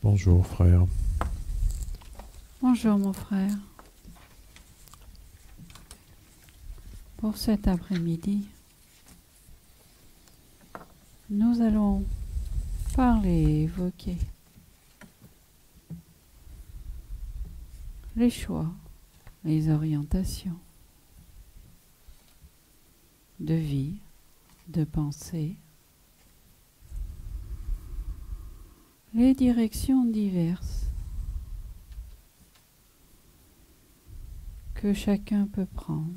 Bonjour frère. Bonjour mon frère. Pour cet après-midi, nous allons parler et évoquer les choix, les orientations de vie, de pensée, les directions diverses que chacun peut prendre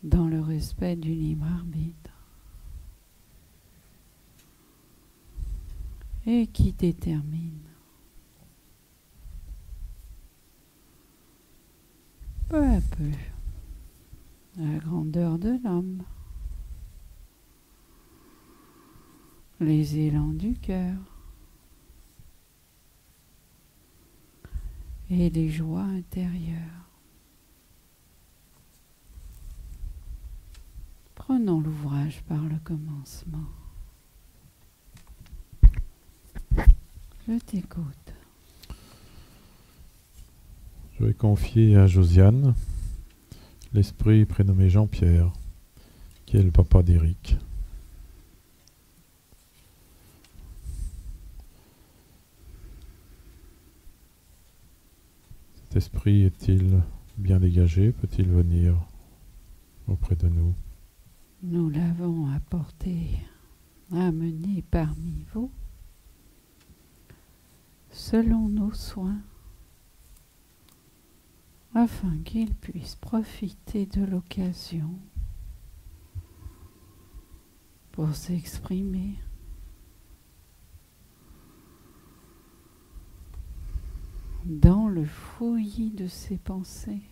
dans le respect du libre arbitre et qui détermine peu à peu la grandeur de l'homme, les élans du cœur et les joies intérieures. Prenons l'ouvrage par le commencement. Je t'écoute. Je vais confier à Josiane l'esprit prénommé Jean-Pierre, qui est le papa d'Éric. Cet esprit est-il bien dégagé? Peut-il venir auprès de nous? Nous l'avons amené parmi vous, selon nos soins, afin qu'il puisse profiter de l'occasion pour s'exprimer dans le fouillis de ses pensées.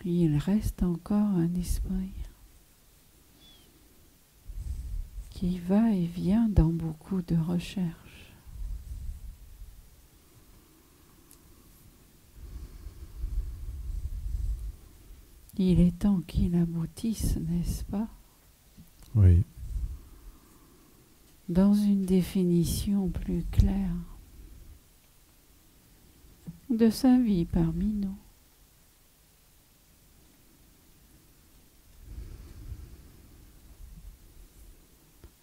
Il reste encore un esprit qui va et vient dans beaucoup de recherches. Il est temps qu'il aboutisse, n'est-ce pas? Oui. Dans une définition plus claire de sa vie parmi nous.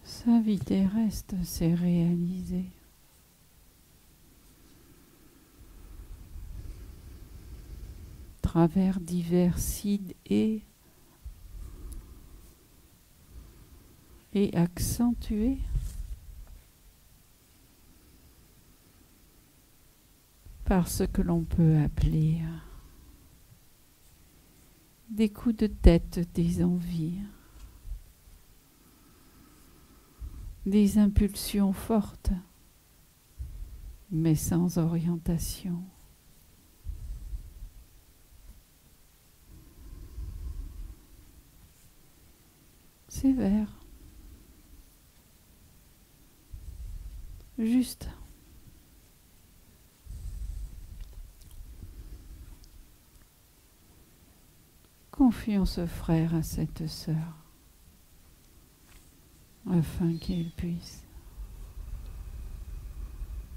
Sa vie terrestre s'est réalisée. Travers divers sides et accentués par ce que l'on peut appeler des coups de tête, des envies, des impulsions fortes, mais sans orientation. Sévère. Juste. Confions ce frère à cette sœur, afin qu'il puisse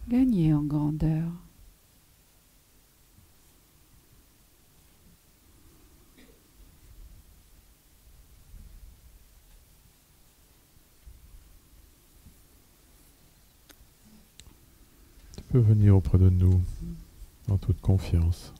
gagner en grandeur. Tu peux venir auprès de nous en toute confiance.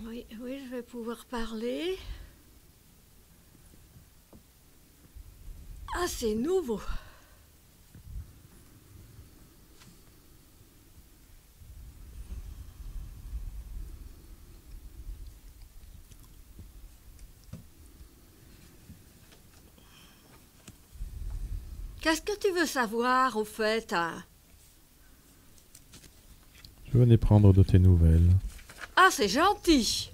Oui, je vais pouvoir parler. Ah, c'est nouveau. Qu'est-ce que tu veux savoir, au fait, hein? Je venais prendre de tes nouvelles. Ah, c'est gentil.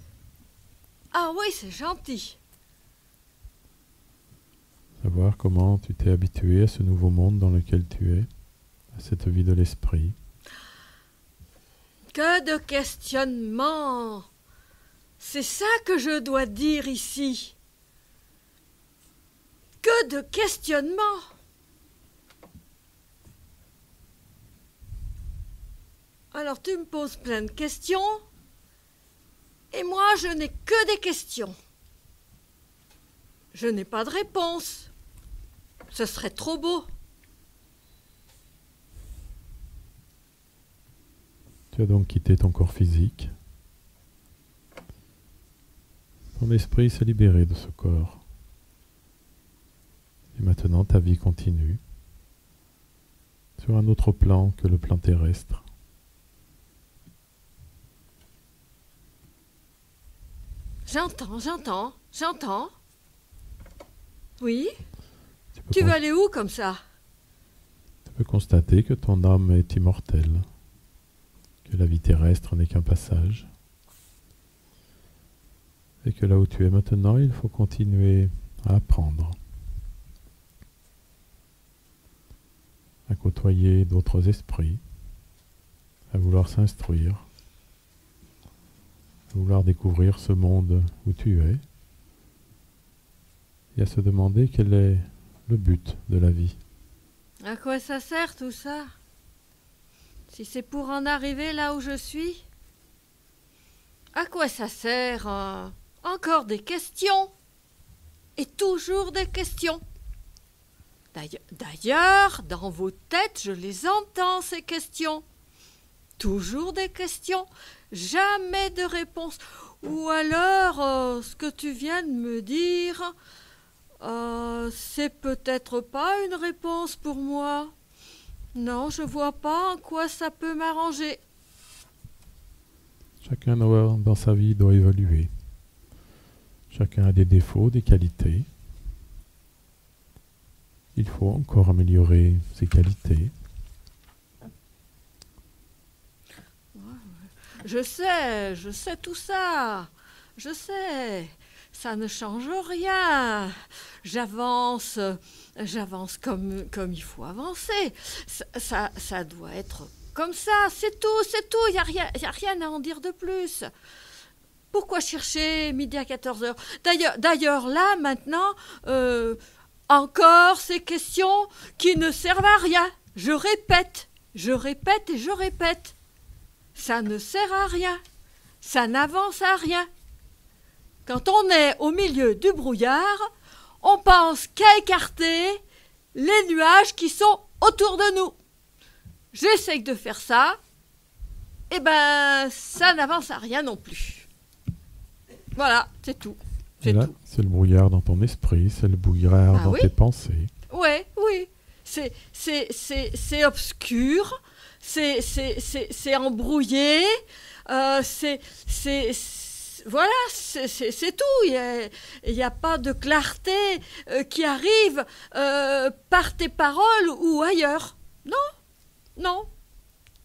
Ah oui, c'est gentil. Savoir comment tu t'es habitué à ce nouveau monde dans lequel tu es, à cette vie de l'esprit. Que de questionnements. C'est ça que je dois dire ici. Que de questionnements. Alors tu me poses plein de questions, et moi je n'ai que des questions. Je n'ai pas de réponse. Ce serait trop beau. Tu as donc quitté ton corps physique. Ton esprit s'est libéré de ce corps. Et maintenant ta vie continue sur un autre plan que le plan terrestre. J'entends. Oui? Tu veux aller où comme ça? Tu peux constater que ton âme est immortelle, que la vie terrestre n'est qu'un passage, et que là où tu es maintenant, il faut continuer à apprendre, à côtoyer d'autres esprits, à vouloir s'instruire, à vouloir découvrir ce monde où tu es, et à se demander quel est le but de la vie. À quoi ça sert tout ça? Si c'est pour en arriver là où je suis? À quoi ça sert? Encore des questions? Et toujours des questions. D'ailleurs, dans vos têtes, je les entends, ces questions. Toujours des questions, jamais de réponse. Ou alors, ce que tu viens de me dire, c'est peut-être pas une réponse pour moi. Non, je vois pas en quoi ça peut m'arranger. Chacun dans sa vie doit évoluer. Chacun a des défauts, des qualités. Il faut encore améliorer ses qualités. Je sais tout ça. Je sais. Ça ne change rien. J'avance comme il faut avancer. Ça doit être comme ça. C'est tout. Il n'y a rien à en dire de plus. Pourquoi chercher midi à 14h? D'ailleurs, là, maintenant, encore ces questions qui ne servent à rien. Je répète et je répète. Ça ne sert à rien. Ça n'avance à rien. Quand on est au milieu du brouillard, on pense qu'à écarter les nuages qui sont autour de nous. J'essaye de faire ça, et ben ça n'avance à rien non plus. Voilà, c'est tout. Et là, c'est le brouillard dans ton esprit, c'est le brouillard dans tes pensées. Oui. C'est obscur, c'est embrouillé, voilà, c'est tout. Il n'y a pas de clarté qui arrive par tes paroles ou ailleurs. Non.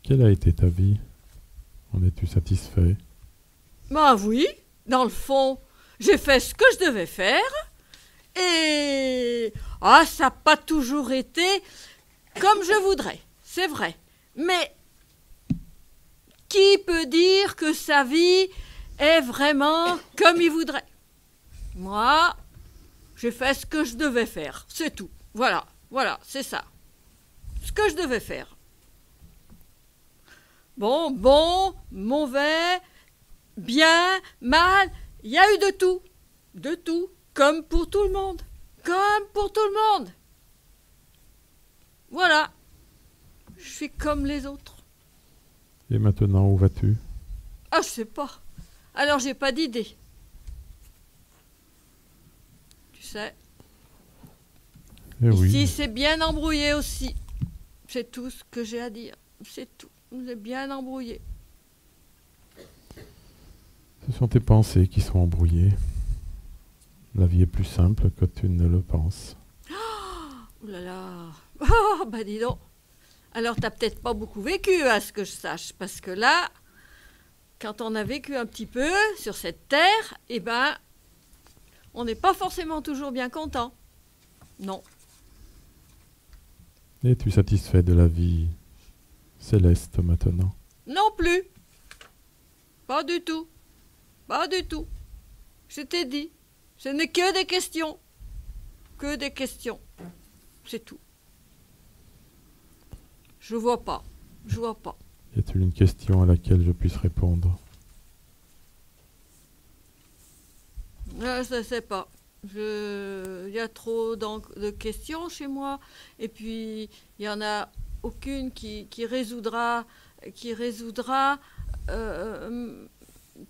Quelle a été ta vie? En es-tu satisfait? Ben oui, dans le fond, j'ai fait ce que je devais faire. Et ça n'a pas toujours été comme je voudrais, c'est vrai. Mais qui peut dire que sa vie est vraiment comme il voudrait? Moi, j'ai fait ce que je devais faire, c'est tout. Voilà, c'est ça. Ce que je devais faire. Bon, mauvais, bien, mal, il y a eu de tout. De tout, comme pour tout le monde. Voilà. Je suis comme les autres. Et maintenant, où vas-tu? Ah, je sais pas. Alors, j'ai pas d'idée. Tu sais. Ici, c'est bien embrouillé aussi. C'est tout ce que j'ai à dire. C'est tout. C'est bien embrouillé. Ce sont tes pensées qui sont embrouillées. La vie est plus simple que tu ne le penses. Ouh là là. Oh, bah dis donc. Alors, t'as peut-être pas beaucoup vécu, à ce que je sache, parce que là, quand on a vécu un petit peu sur cette terre, eh ben, on n'est pas forcément toujours bien content. Non. Es-tu satisfait de la vie céleste maintenant? Non plus. Pas du tout. Pas du tout. Je t'ai dit. Ce n'est que des questions. Que des questions. C'est tout. Je vois pas. Je vois pas. Y a-t-il une question à laquelle je puisse répondre? Je ne sais pas. Il y a trop de questions chez moi. Et puis, il n'y en a aucune qui résoudra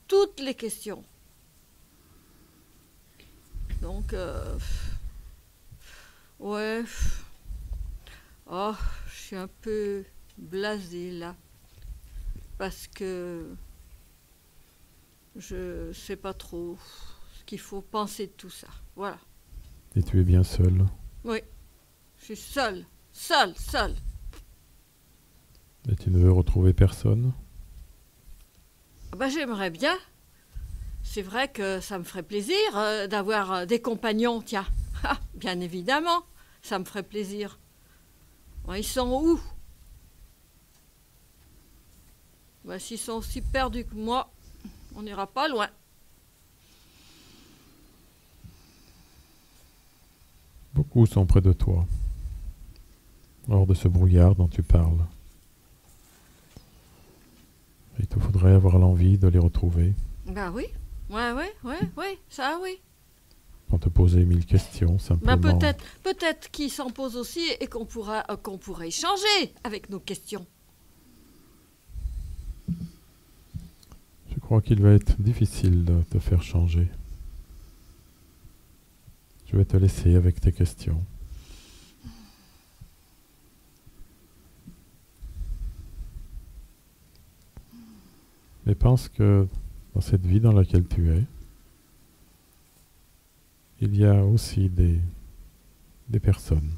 toutes les questions. Donc, ouais. Oh, je suis un peu blasée là. Parce que je sais pas trop ce qu'il faut penser de tout ça. Voilà. Et tu es bien seul? Oui. Je suis seule. Seule. Et tu ne veux retrouver personne? Ben, j'aimerais bien. C'est vrai que ça me ferait plaisir d'avoir des compagnons, tiens. Ah, bien évidemment, ça me ferait plaisir. Bon, ils sont où? Ben, s'ils sont aussi perdus que moi, on n'ira pas loin. Beaucoup sont près de toi, hors de ce brouillard dont tu parles. Il te faudrait avoir l'envie de les retrouver. Ben oui, ouais, ça oui. Sans te poser 1000 questions, simplement. Ben peut-être qu'ils s'en posent aussi et qu'on pourrait échanger avec nos questions. Je crois qu'il va être difficile de te faire changer. Je vais te laisser avec tes questions. Mais pense que dans cette vie dans laquelle tu es, il y a aussi des personnes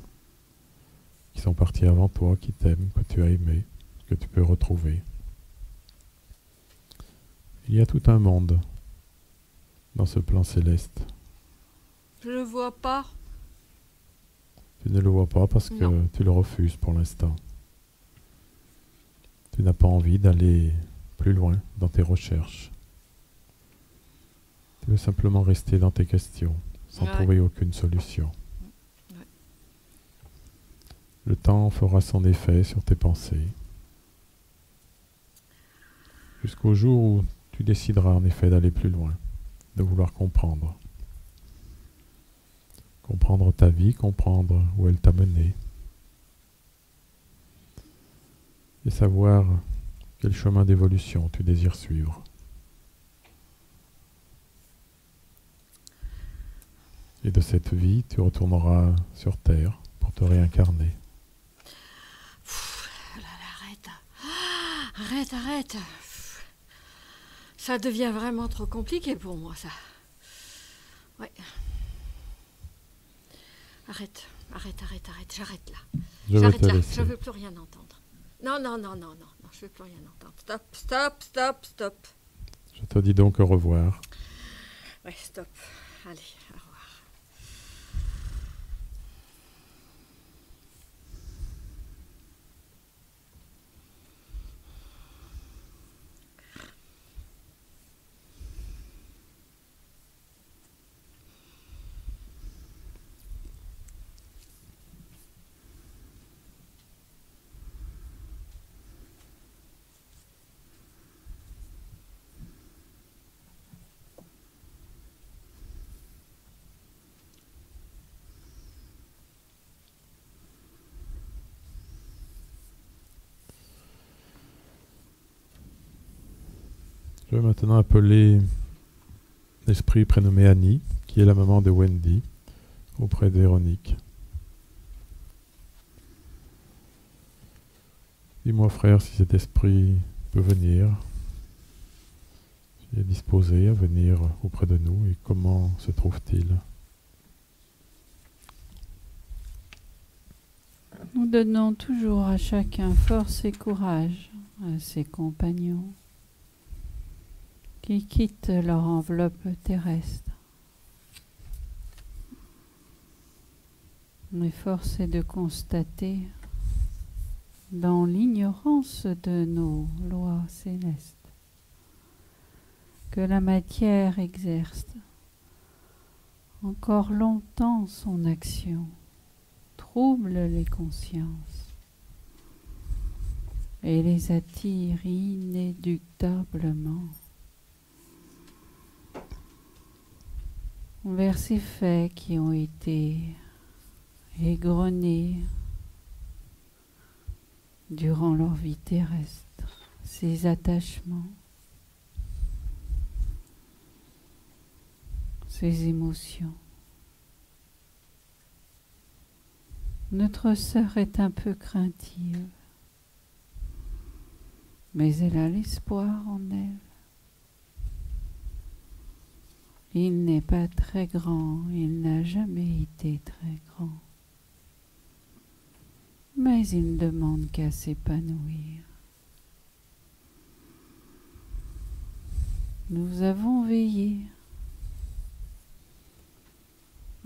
qui sont parties avant toi, qui t'aiment, que tu as aimé, que tu peux retrouver. Il y a tout un monde dans ce plan céleste. Je ne le vois pas. Tu ne le vois pas parce que Non. tu le refuses pour l'instant. Tu n'as pas envie d'aller plus loin dans tes recherches. Tu veux simplement rester dans tes questions, sans trouver aucune solution. Ouais. Le temps fera son effet sur tes pensées, jusqu'au jour où tu décideras en effet d'aller plus loin, de vouloir comprendre. Comprendre ta vie, comprendre où elle t'a mené, et savoir quel chemin d'évolution tu désires suivre. Et de cette vie, tu retourneras sur Terre pour te réincarner. Arrête. Ça devient vraiment trop compliqué pour moi, ça. Ouais. Arrête, j'arrête là. J'arrête là, je veux plus rien entendre. Non, je veux plus rien entendre. Stop. Je te dis donc au revoir. Ouais, stop. Allez, au revoir. Je vais maintenant appeler l'esprit prénommé Annie, qui est la maman de Wendy, auprès de Véronique. Dis-moi frère si cet esprit peut venir, s'il est disposé à venir auprès de nous et comment se trouve-t-il? Nous donnons toujours à chacun force et courage à ses compagnons qui quittent leur enveloppe terrestre. Mais force est de constater, dans l'ignorance de nos lois célestes, que la matière exerce encore longtemps son action, trouble les consciences et les attire inéluctablement vers ces faits qui ont été égrenés durant leur vie terrestre, ces attachements, ces émotions. Notre sœur est un peu craintive, mais elle a l'espoir en elle. Il n'est pas très grand, il n'a jamais été très grand, mais il ne demande qu'à s'épanouir. Nous avons veillé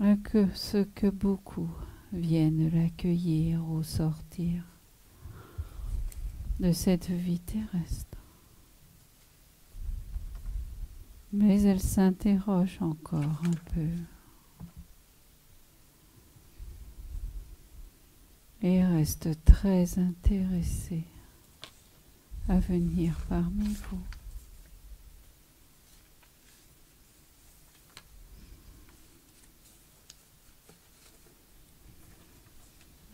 à ce que beaucoup viennent l'accueillir au sortir de cette vie terrestre. Mais elle s'interroge encore un peu et reste très intéressée à venir parmi vous.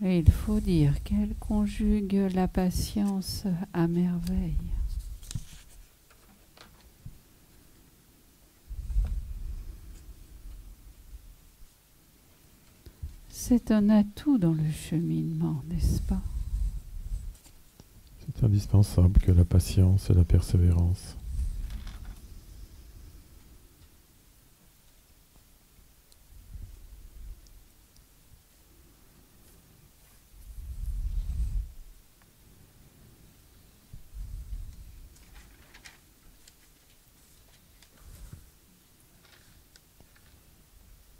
Et il faut dire qu'elle conjugue la patience à merveille. C'est un atout dans le cheminement, n'est-ce pas? C'est indispensable que la patience et la persévérance.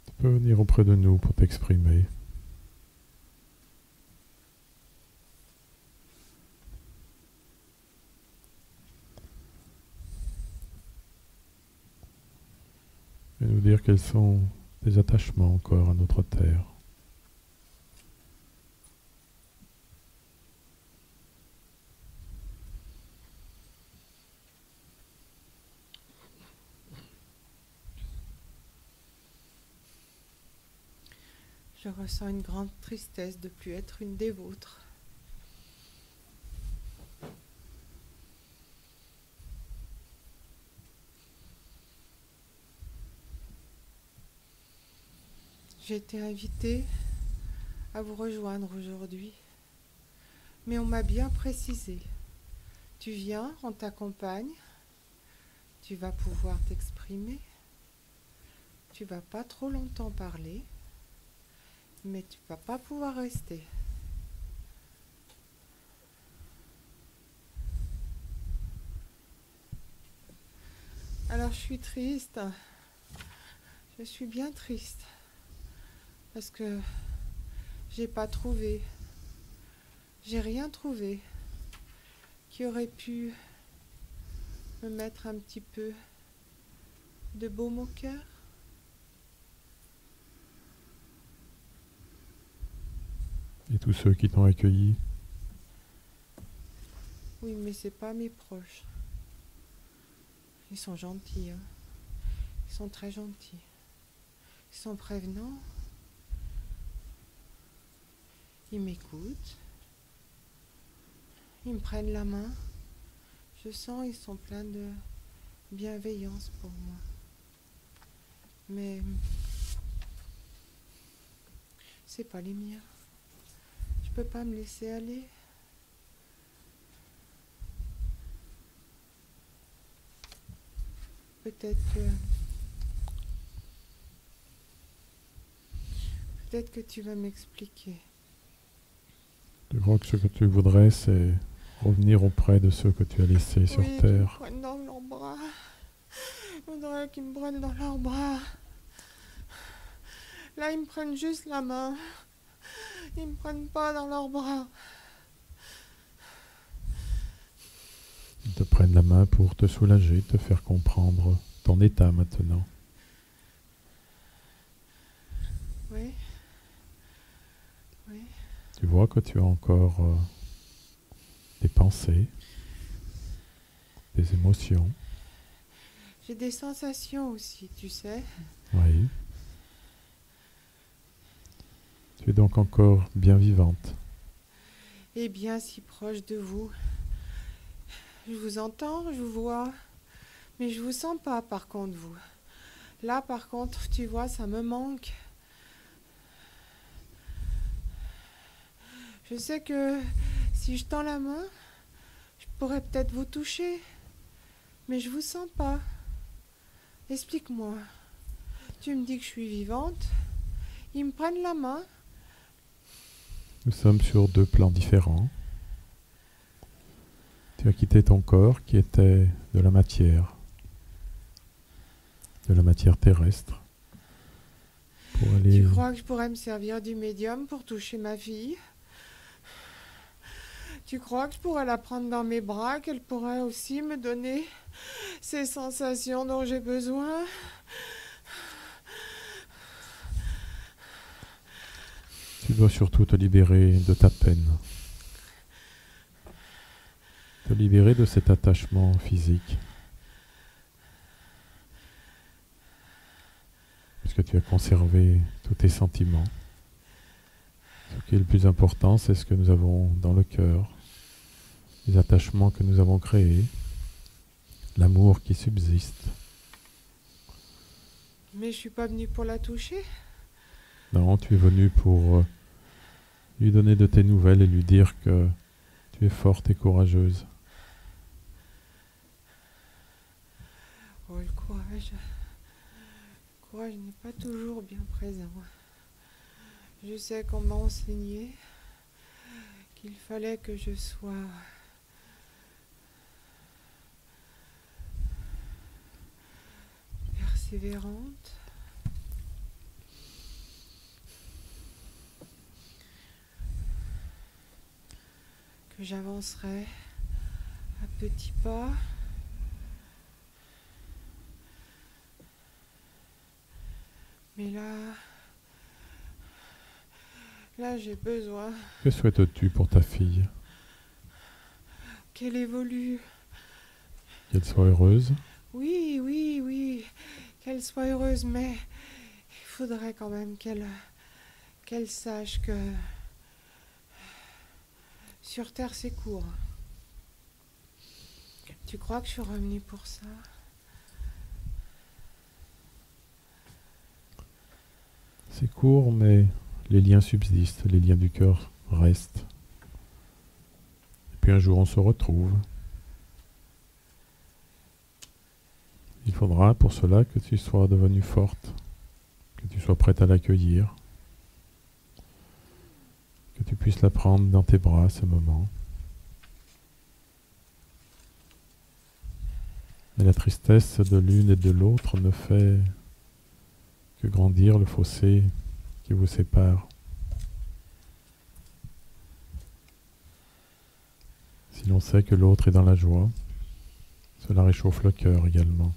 Tu peux venir auprès de nous pour t'exprimer. Et nous dire quels sont tes attachements encore à notre terre. Je ressens une grande tristesse de ne plus être une des vôtres. J'ai été invitée à vous rejoindre aujourd'hui, mais on m'a bien précisé. Tu viens, on t'accompagne, tu vas pouvoir t'exprimer, tu vas pas trop longtemps parler, mais tu vas pas pouvoir rester. Alors je suis triste, je suis bien triste, parce que j'ai pas trouvé, j'ai rien trouvé qui aurait pu me mettre un petit peu de baume au cœur. Et tous ceux qui t'ont accueilli, Oui, mais c'est pas mes proches. Ils sont gentils, hein. Ils sont très gentils. Ils sont prévenants. Ils m'écoutent. Ils me prennent la main. Je sens qu'ils sont pleins de bienveillance pour moi. Mais c'est pas les miens. Je peux pas me laisser aller. Peut-être que tu vas m'expliquer. Je crois que ce que tu voudrais, c'est revenir auprès de ceux que tu as laissés sur Oui, qu'ils me terre. prennent dans leurs bras. Je voudrais qu'ils me prennent dans leurs bras. Là, ils me prennent juste la main. Ils me prennent pas dans leurs bras. Ils te prennent la main pour te soulager, te faire comprendre ton état maintenant. Oui. Oui. Tu vois que tu as encore des pensées, des émotions. J'ai des sensations aussi, tu sais. Oui. Tu es donc encore bien vivante. Et bien si proche de vous. Je vous entends, je vous vois. Mais je vous sens pas par contre, vous. Là, par contre, tu vois, ça me manque. Je sais que si je tends la main, je pourrais peut-être vous toucher. Mais je vous sens pas. Explique-moi. Tu me dis que je suis vivante. Ils me prennent la main. Nous sommes sur deux plans différents. Tu as quitté ton corps qui était de la matière terrestre, pour aller... Tu crois que je pourrais me servir du médium pour toucher ma fille? Tu crois que je pourrais la prendre dans mes bras, qu'elle pourrait aussi me donner ces sensations dont j'ai besoin? Tu dois surtout te libérer de ta peine, te libérer de cet attachement physique. Puisque tu as conservé tous tes sentiments. Ce qui est le plus important, c'est ce que nous avons dans le cœur, les attachements que nous avons créés, l'amour qui subsiste. Mais je suis pas venue pour la toucher. Non, tu es venu pour lui donner de tes nouvelles et lui dire que tu es forte et courageuse. Oh, le courage. Le courage n'est pas toujours bien présent. Je sais qu'on m'a enseigné qu'il fallait que je sois persévérante. Que j'avancerai à petits pas. Mais là j'ai besoin Que souhaites-tu pour ta fille? qu'elle évolue. Qu'elle soit heureuse? Oui, oui, oui, qu'elle soit heureuse, mais il faudrait quand même qu'elle sache que sur Terre c'est court. Tu crois que je suis revenue pour ça? C'est court, mais les liens subsistent, les liens du cœur restent. Et puis un jour on se retrouve. Il faudra pour cela que tu sois devenue forte, que tu sois prête à l'accueillir, que tu puisses la prendre dans tes bras à ce moment. Mais la tristesse de l'une et de l'autre ne fait que grandir le fossé qui vous sépare. Si l'on sait que l'autre est dans la joie, cela réchauffe le cœur également.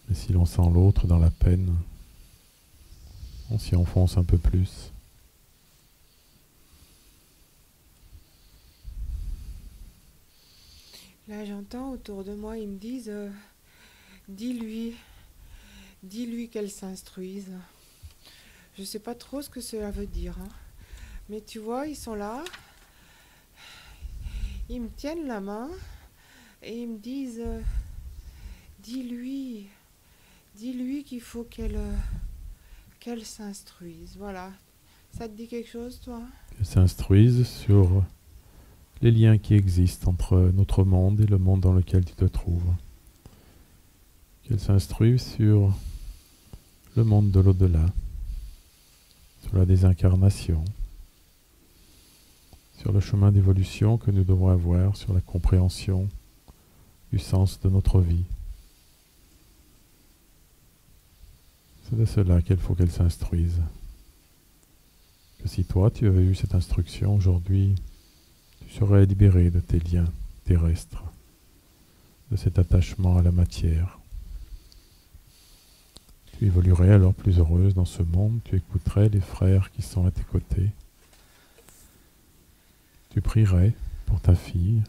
Mais si l'on sent l'autre dans la peine, on s'y enfonce un peu plus. Là j'entends autour de moi, ils me disent dis-lui qu'elle s'instruise. Je sais pas trop ce que cela veut dire, hein. Mais tu vois, ils sont là, ils me tiennent la main et ils me disent dis-lui qu'il faut qu'elle s'instruise. Voilà. Ça te dit quelque chose, toi? Qu'elle s'instruise sur les liens qui existent entre notre monde et le monde dans lequel tu te trouves. Qu'elle s'instruise sur le monde de l'au-delà, sur la désincarnation, sur le chemin d'évolution que nous devons avoir, sur la compréhension du sens de notre vie. C'est de cela qu'il faut qu'elle s'instruise. Que si toi tu avais eu cette instruction aujourd'hui, tu serais libéré de tes liens terrestres, de cet attachement à la matière. Tu évoluerais alors plus heureuse dans ce monde, tu écouterais les frères qui sont à tes côtés. Tu prierais pour ta fille,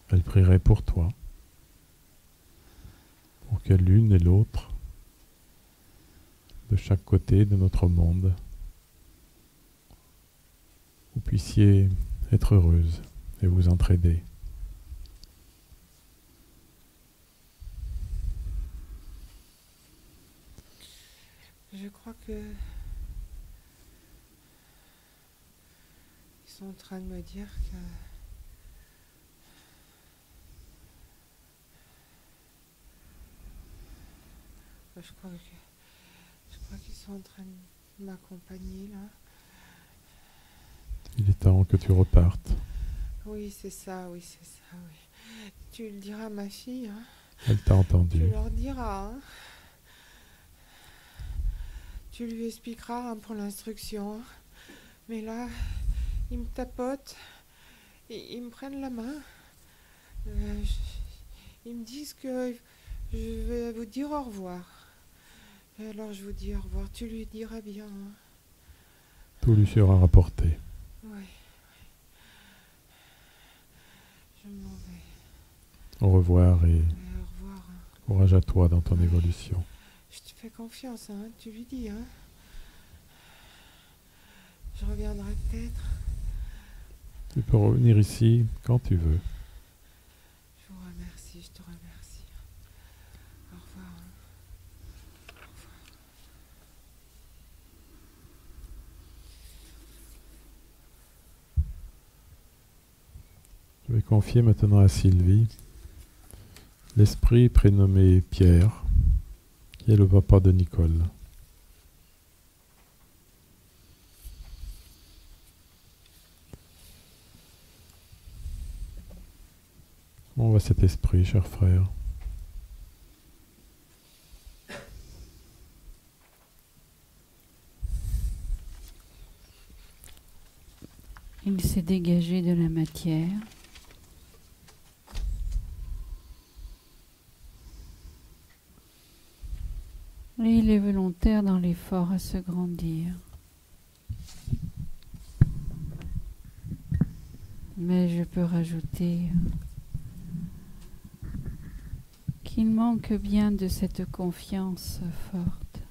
elle prierait pour toi, pour que l'une et l'autre, de chaque côté de notre monde, vous puissiez être heureuse et vous entraider. Je crois que ils sont en train de me dire que je crois qu'ils sont en train de m'accompagner là. Il est temps que tu repartes. Oui, c'est ça, oui. Tu le diras à ma fille, hein. Elle t'a entendu. Tu leur diras, hein. Tu lui expliqueras, hein, pour l'instruction. Hein. Mais là, ils me tapotent, ils me prennent la main. Ils me disent que je vais vous dire au revoir. Et alors je vous dis au revoir. Tu lui diras bien. Hein. Tout lui sera rapporté. Oui. Je m'en vais. Au revoir et Au revoir. Hein. courage à toi dans ton évolution. Je te fais confiance, hein. Tu lui dis, hein. Je reviendrai peut-être. Tu peux revenir ici quand tu veux. Je vous remercie, je te remercie. Au revoir. Hein. Au revoir. Je vais confier maintenant à Sylvie l'esprit prénommé Pierre, qui est le papa de Nicole. Comment va cet esprit, cher frère? Il s'est dégagé de la matière. Et il est volontaire dans l'effort à se grandir. Mais je peux rajouter qu'il manque bien de cette confiance forte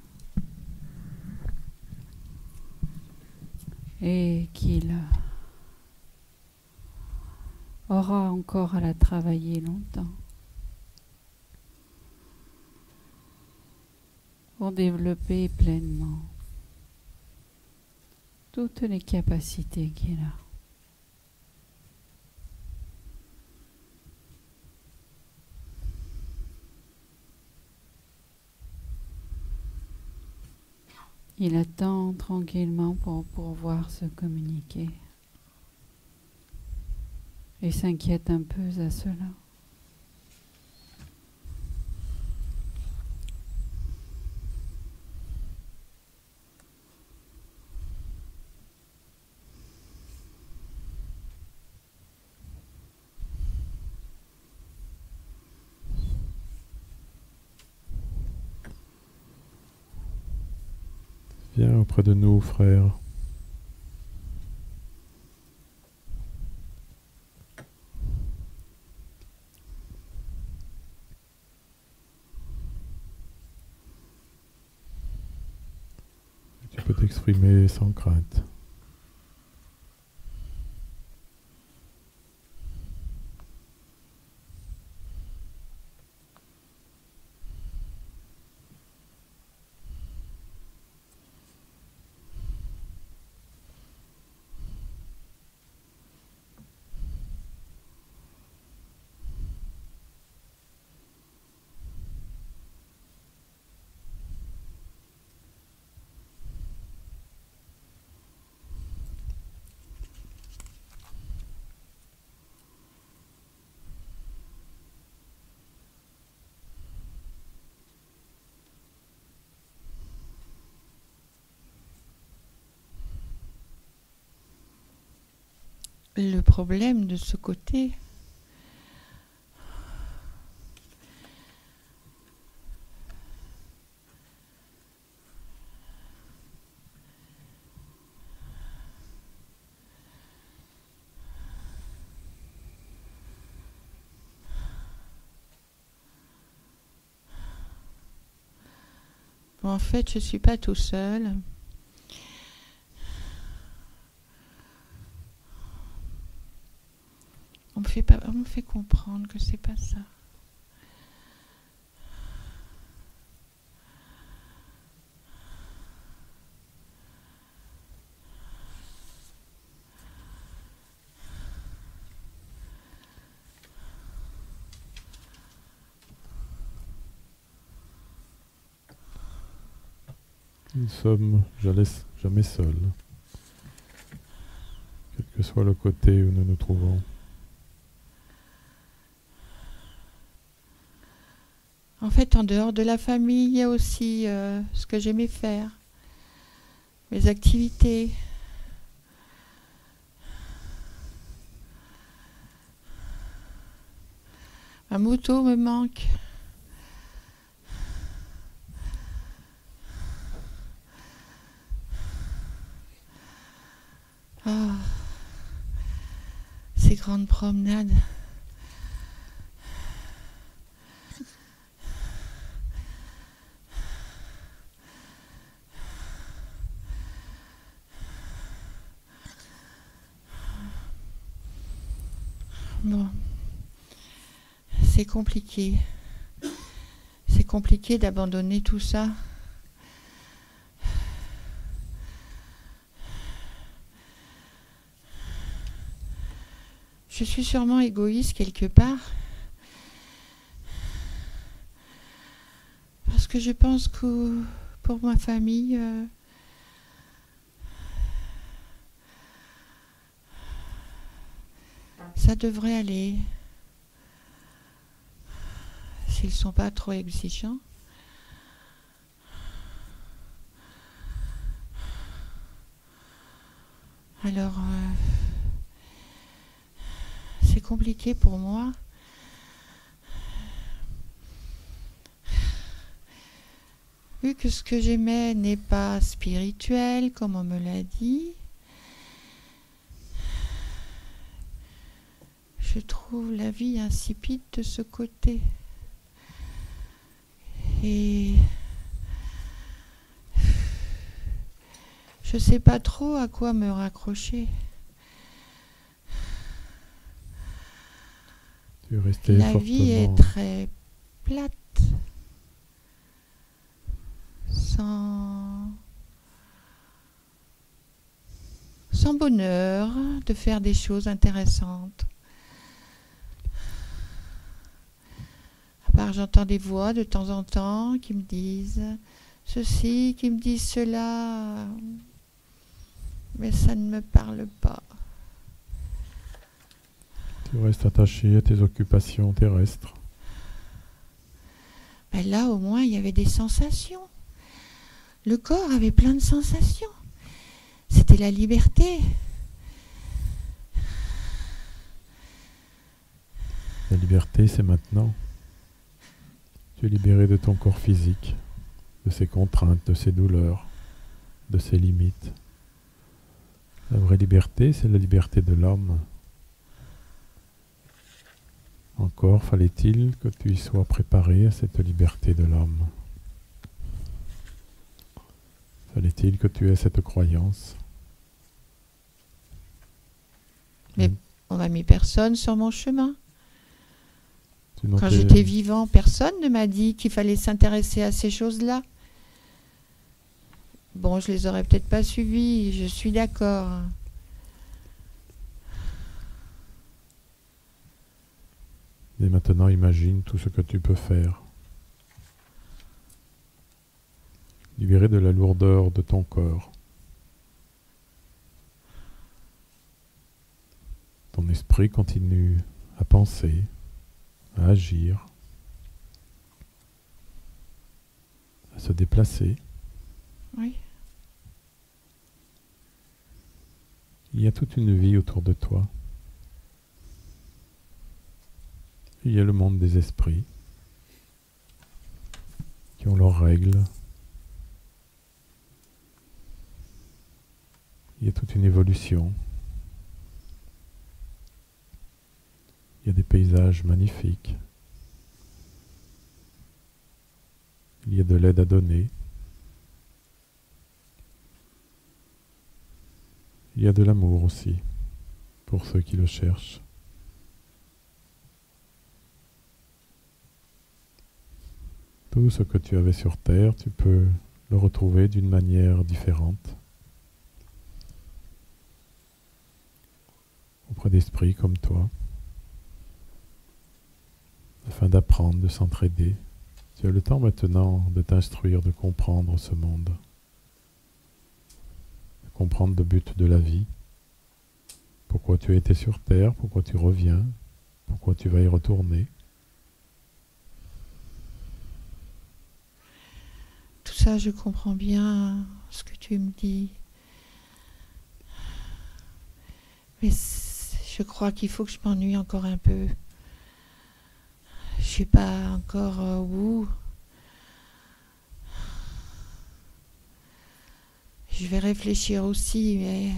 et qu'il aura encore à la travailler longtemps pour développer pleinement toutes les capacités qu'il a. Il attend tranquillement pour pouvoir se communiquer et s'inquiète un peu à cela. Viens auprès de nous, frère. Tu peux t'exprimer sans crainte. le problème de ce côté. Bon, en fait, je ne suis pas tout seul. On me fait comprendre que c'est pas ça. Nous ne sommes jamais seuls, quel que soit le côté où nous nous trouvons. En fait, en dehors de la famille, il y a aussi ce que j'aimais faire, mes activités. Ma moto me manque. Ah, ces grandes promenades. Bon, c'est compliqué. C'est compliqué d'abandonner tout ça. Je suis sûrement égoïste quelque part. Parce que je pense que pour ma famille, ça devrait aller. S'ils ne sont pas trop exigeants. Alors, c'est compliqué pour moi. Vu que ce que j'aimais n'est pas spirituel, comme on me l'a dit, je trouve la vie insipide de ce côté. Et je ne sais pas trop à quoi me raccrocher. La vie est très plate, sans bonheur de faire des choses intéressantes. À part, j'entends des voix de temps en temps qui me disent ceci, qui me disent cela, mais ça ne me parle pas. Tu restes attaché à tes occupations terrestres. Ben là, au moins, il y avait des sensations. Le corps avait plein de sensations. C'était la liberté. La liberté, c'est maintenant. Tu es libéré de ton corps physique, de ses contraintes, de ses douleurs, de ses limites. La vraie liberté, c'est la liberté de l'homme. Encore fallait-il que tu y sois préparé à cette liberté de l'homme. Fallait-il que tu aies cette croyance. Mais on m'a mis personne sur mon chemin. Quand Quand j'étais vivant, personne ne m'a dit qu'il fallait s'intéresser à ces choses-là. Bon, je les aurais peut-être pas suivis, je suis d'accord. Et maintenant, imagine tout ce que tu peux faire. Libéré de la lourdeur de ton corps. Ton esprit continue à penser, à agir, à se déplacer. Oui. Il y a toute une vie autour de toi. Il y a le monde des esprits qui ont leurs règles. Il y a toute une évolution. Il y a des paysages magnifiques. Il y a de l'aide à donner. Il y a de l'amour aussi, pour ceux qui le cherchent. Tout ce que tu avais sur Terre, tu peux le retrouver d'une manière différente. Auprès d'esprits comme toi, afin d'apprendre, de s'entraider. Tu as le temps maintenant de t'instruire, de comprendre ce monde, de comprendre le but de la vie, pourquoi tu as été sur Terre, pourquoi tu reviens, pourquoi tu vas y retourner. Tout ça, je comprends bien ce que tu me dis. Mais je crois qu'il faut que je m'ennuie encore un peu. Je suis pas encore au bout. Je vais réfléchir aussi, mais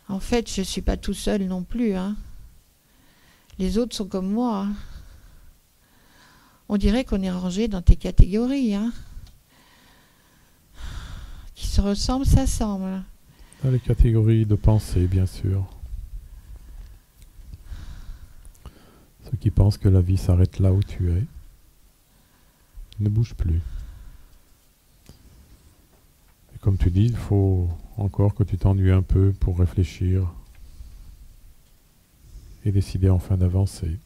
en fait, je suis pas tout seul non plus, hein. Les autres sont comme moi, hein. On dirait qu'on est rangé dans tes catégories, hein. Qui se ressemblent, s'assemblent. Dans les catégories de pensée, bien sûr. Ceux qui pensent que la vie s'arrête là où tu es, ne bouge plus. Et comme tu dis, il faut encore que tu t'ennuies un peu pour réfléchir et décider enfin d'avancer,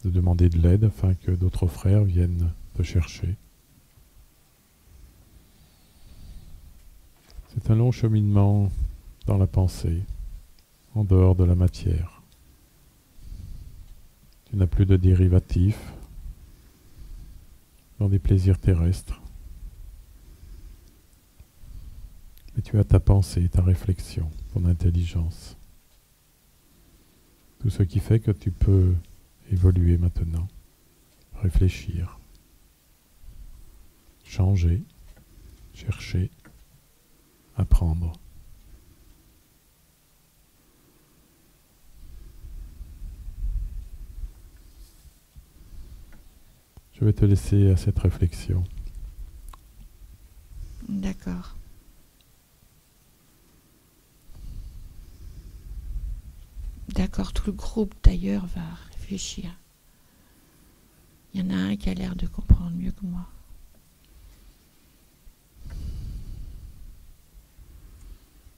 de demander de l'aide afin que d'autres frères viennent te chercher. C'est un long cheminement dans la pensée, en dehors de la matière. Tu n'as plus de dérivatifs dans des plaisirs terrestres. Mais tu as ta pensée, ta réflexion, ton intelligence. Tout ce qui fait que tu peux évoluer maintenant, réfléchir, changer, chercher, apprendre. Je vais te laisser à cette réflexion. D'accord. D'accord, tout le groupe d'ailleurs va réfléchir. Il y en a un qui a l'air de comprendre mieux que moi.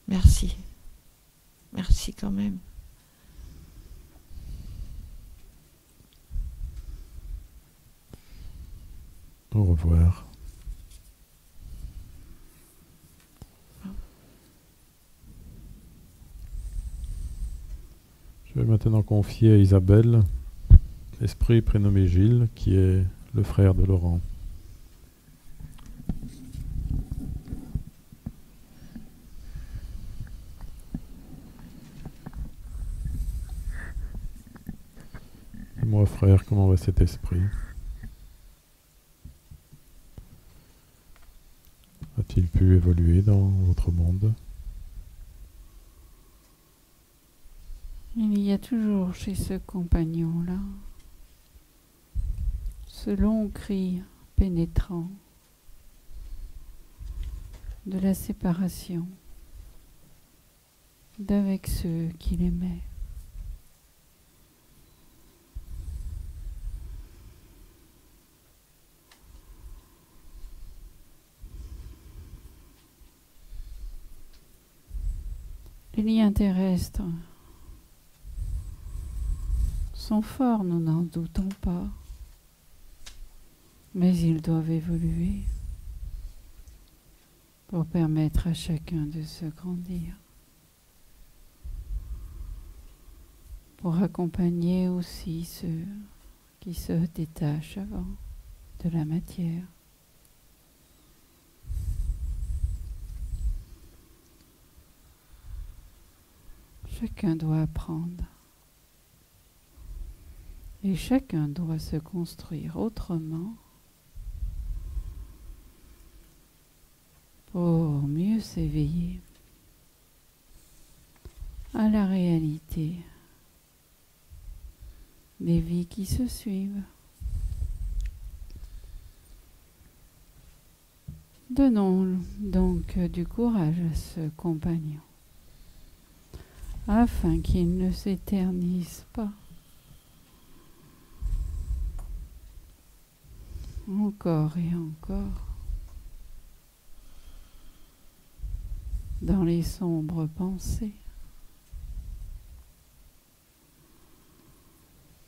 Merci. Merci quand même. Au revoir. Je vais maintenant confier à Isabelle, l'esprit prénommé Gilles, qui est le frère de Laurent. Dis-moi, frère, comment va cet esprit? A-t-il pu évoluer dans votre monde? Il y a toujours chez ce compagnon-là ce long cri pénétrant de la séparation d'avec ceux qu'il aimait. Les liens terrestres sont forts, nous n'en doutons pas, mais ils doivent évoluer pour permettre à chacun de se grandir, pour accompagner aussi ceux qui se détachent avant de la matière. Chacun doit apprendre. Et chacun doit se construire autrement pour mieux s'éveiller à la réalité des vies qui se suivent. Donnons donc du courage à ce compagnon, afin qu'il ne s'éternise pas. Encore et encore, dans les sombres pensées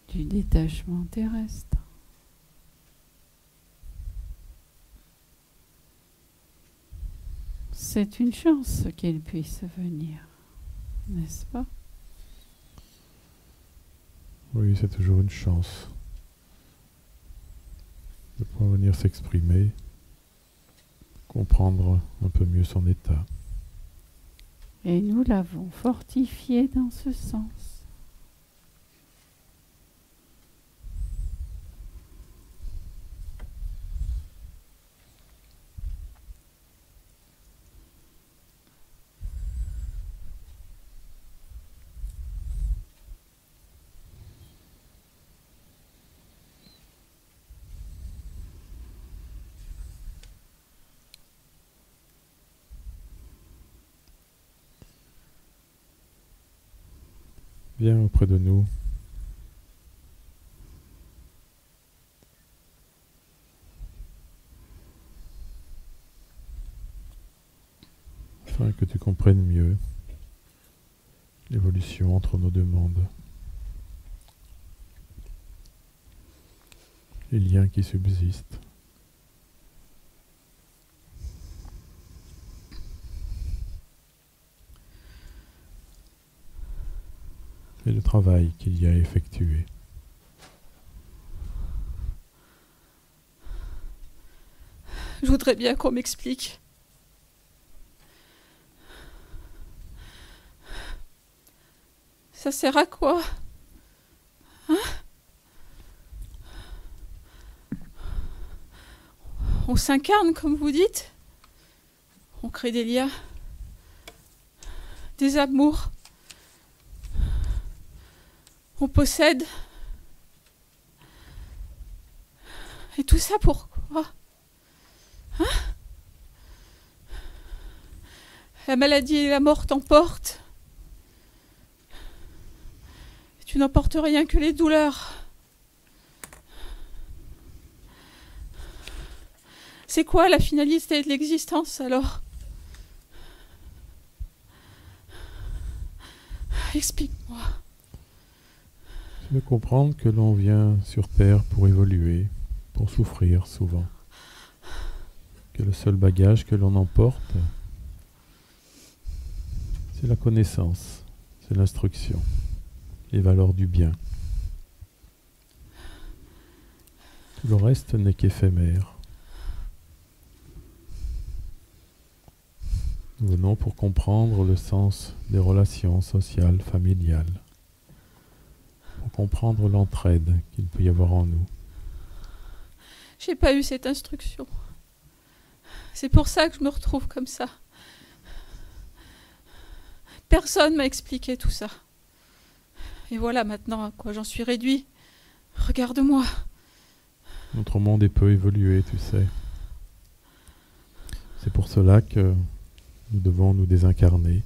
du détachement terrestre. C'est une chance qu'il puisse venir, n'est-ce pas? Oui, c'est toujours une chance de pouvoir venir s'exprimer, comprendre un peu mieux son état. Et nous l'avons fortifié dans ce sens. Viens auprès de nous. Afin que tu comprennes mieux l'évolution entre nos deux mondes. Les liens qui subsistent. Et le travail qu'il y a effectué. Je voudrais bien qu'on m'explique. Ça sert à quoi? Hein? On s'incarne, comme vous dites. On crée des liens, des amours. On possède. Et tout ça pourquoi? Hein? La maladie et la mort t'emportent. Tu n'emportes rien que les douleurs. C'est quoi la finalité de l'existence alors? Explique-moi. C'est de comprendre que l'on vient sur Terre pour évoluer, pour souffrir souvent. Que le seul bagage que l'on emporte, c'est la connaissance, c'est l'instruction, les valeurs du bien. Tout le reste n'est qu'éphémère. Nous venons pour comprendre le sens des relations sociales, familiales. Pour comprendre l'entraide qu'il peut y avoir en nous. J'ai pas eu cette instruction. C'est pour ça que je me retrouve comme ça. Personne m'a expliqué tout ça. Et voilà maintenant à quoi j'en suis réduit. Regarde-moi. Notre monde est peu évolué, tu sais. C'est pour cela que nous devons nous désincarner.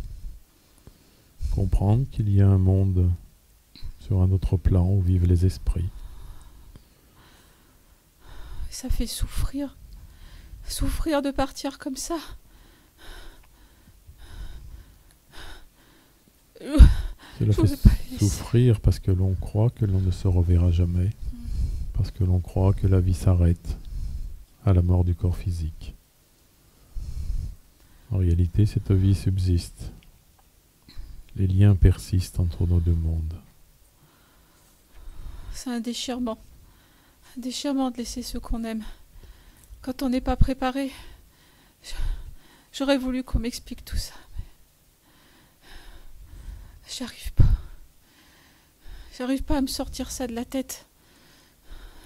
Comprendre qu'il y a un monde sur un autre plan où vivent les esprits. Ça fait souffrir. Souffrir de partir comme ça. Cela fait souffrir parce que l'on croit que l'on ne se reverra jamais. Parce que l'on croit que la vie s'arrête à la mort du corps physique. En réalité, cette vie subsiste. Les liens persistent entre nos deux mondes. C'est un déchirement. Un déchirement de laisser ceux qu'on aime. Quand on n'est pas préparé, j'aurais voulu qu'on m'explique tout ça. J'arrive pas. J'arrive pas à me sortir ça de la tête.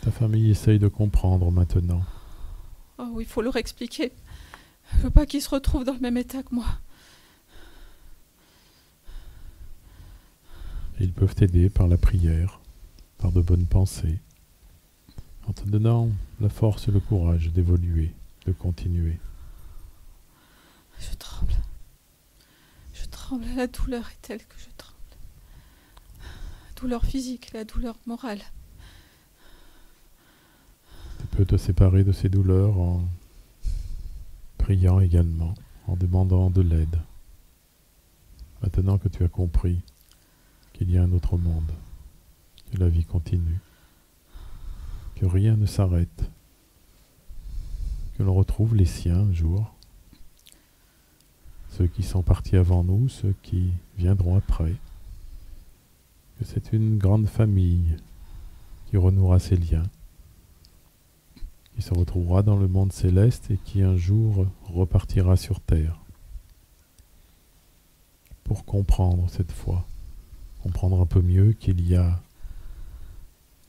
Ta famille essaye de comprendre maintenant. Oh oui, il faut leur expliquer. Je veux pas qu'ils se retrouvent dans le même état que moi. Et ils peuvent t'aider par la prière, par de bonnes pensées, en te donnant la force et le courage d'évoluer, de continuer. Je tremble. Je tremble. La douleur est telle que je tremble. La douleur physique, la douleur morale. Tu peux te séparer de ces douleurs en priant également, en demandant de l'aide. Maintenant que tu as compris qu'il y a un autre monde, que la vie continue, que rien ne s'arrête, que l'on retrouve les siens un jour, ceux qui sont partis avant nous, ceux qui viendront après, que c'est une grande famille qui renouera ses liens, qui se retrouvera dans le monde céleste et qui un jour repartira sur terre pour comprendre cette fois, comprendre un peu mieux qu'il y a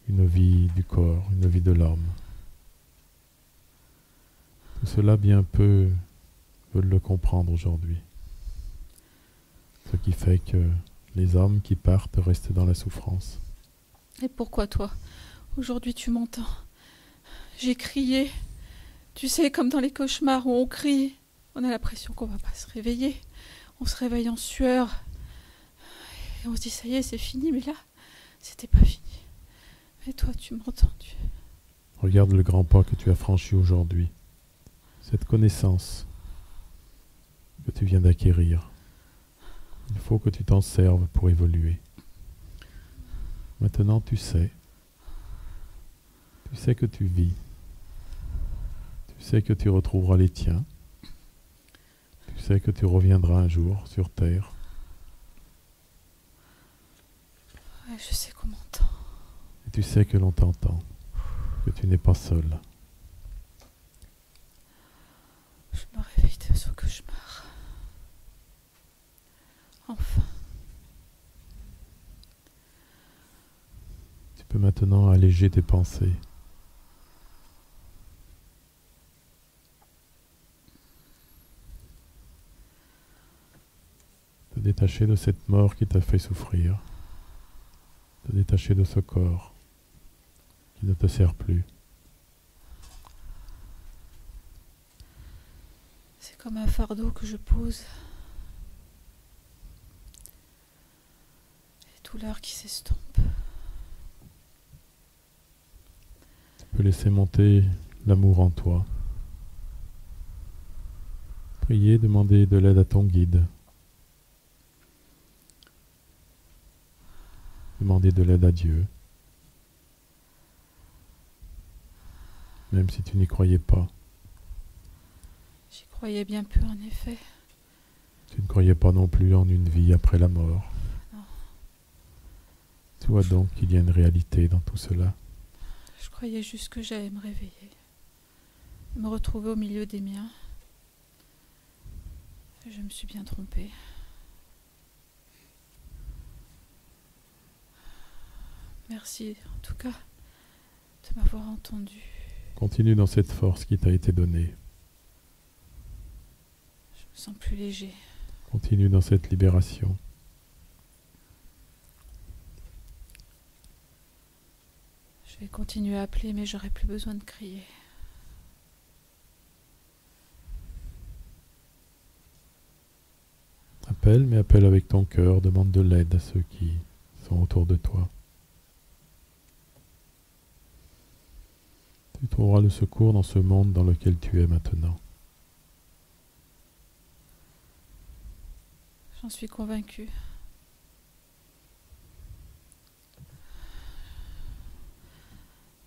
une vie du corps, une vie de l'homme. Tout cela bien peu veulent le comprendre aujourd'hui. Ce qui fait que les hommes qui partent restent dans la souffrance. Et pourquoi toi, aujourd'hui tu m'entends? J'ai crié. Tu sais, comme dans les cauchemars où on crie. On a l'impression qu'on va pas se réveiller. On se réveille en sueur. Et on se dit, ça y est, c'est fini. Mais là, c'était pas fini. Et toi, tu m'as entendu. Regarde le grand pas que tu as franchi aujourd'hui. Cette connaissance que tu viens d'acquérir. Il faut que tu t'en serves pour évoluer. Maintenant, tu sais. Tu sais que tu vis. Tu sais que tu retrouveras les tiens. Tu sais que tu reviendras un jour sur Terre. Ouais, je sais qu'on m'entend. Et tu sais que l'on t'entend. Que tu n'es pas seul. Je me réveille de ce cauchemar. Enfin. Tu peux maintenant alléger tes pensées. Te détacher de cette mort qui t'a fait souffrir. Te détacher de ce corps qui ne te sert plus. C'est comme un fardeau que je pose. Les douleurs qui s'estompent. Tu peux laisser monter l'amour en toi. Prier, demander de l'aide à ton guide. Demander de l'aide à Dieu. Même si tu n'y croyais pas. J'y croyais bien peu, en effet. Tu ne croyais pas non plus en une vie après la mort. Non. Tu vois donc qu'il y a une réalité dans tout cela. Je croyais juste que j'allais me réveiller. Me retrouver au milieu des miens. Je me suis bien trompée. Merci, en tout cas, de m'avoir entendu. Continue dans cette force qui t'a été donnée. Je me sens plus léger. Continue dans cette libération. Je vais continuer à appeler, mais j'aurai plus besoin de crier. Appelle, mais appelle avec ton cœur. Demande de l'aide à ceux qui sont autour de toi. Tu trouveras le secours dans ce monde dans lequel tu es maintenant. J'en suis convaincue.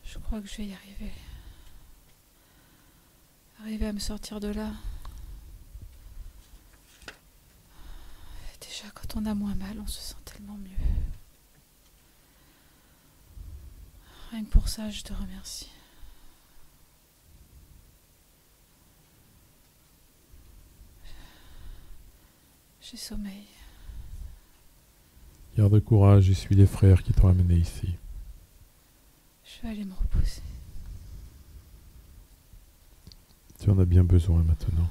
Je crois que je vais y arriver. Arriver à me sortir de là. Déjà, quand on a moins mal, on se sent tellement mieux. Rien que pour ça, je te remercie. J'ai sommeil. Garde courage, je suis les frères qui t'ont amené ici. Je vais aller me reposer. Tu en as bien besoin maintenant.